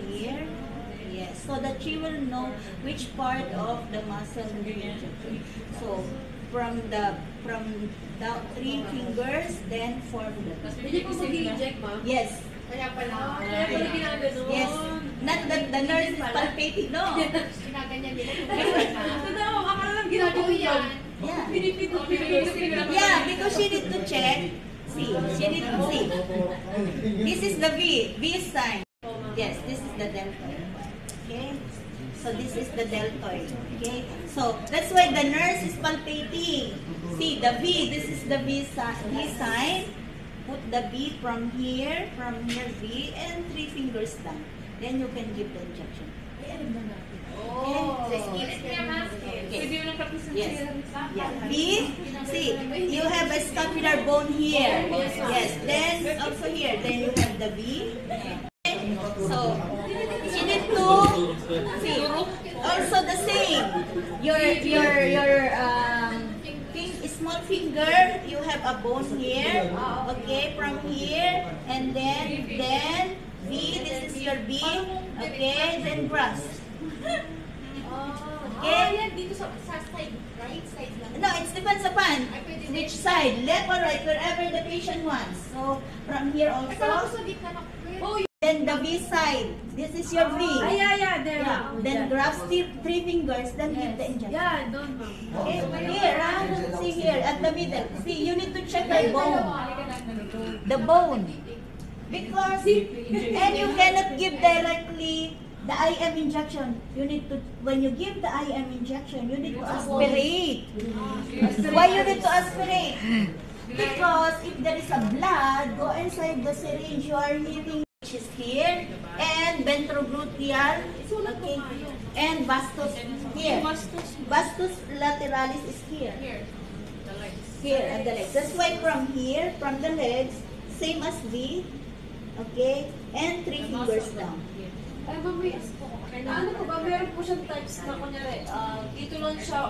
here. Yes, so that she will know which part of the muscle will be injected. So from the 3 fingers, then 4 fingers. Hindi po mag-inject, ma'am? Yes. Kaya pala. Kaya pala ginagano. Yes. Not that the nurse is palpating, no. Ginaganyan nila. Totoo, akala lang ginagano yan. Yeah. Pinipit. Yeah, because she need to check. See, she need to see. This is the V sign. Yes, this is the deltoid. Okay? So this is the deltoid. Okay? So that's why the nurse is palpating. See, the V, this is the V sign. Put the V from here V, and 3 fingers down. Then you can give the injection. Oh. Yes. Yeah. V. See, you have a scapular bone here. Yes. Then also here. Then you have the V. So you need to see. Also the same. Your small finger. You have a bone here. Okay, from here, and then V. This is your V. Okay, then grasp. Okay, dito sa side, right side lang. No, it depends upon which side, left or right, wherever the patient wants. So, from here also. Then the V side. This is your V. Yeah, there. Yeah. Then grasp 3 fingers, then give the injection. Yeah, don't ma'am. Okay, here, see here, at the middle. See, you need to check the bone. The bone. Because, and you cannot give directly the IM injection. You need to, when you give the IM injection, you need to aspirate. Why you need to aspirate? Because if there is a blood, go inside the syringe, you are hitting, which is here, and ventrogluteal, okay, and vastus here. Vastus lateralis is here. Here at the legs. That's why from here, from the legs, same as V, okay, and 3 fingers down. Ay, ma'am, ano po ba? Meron po siyang types na kunyari, dito lang siya, or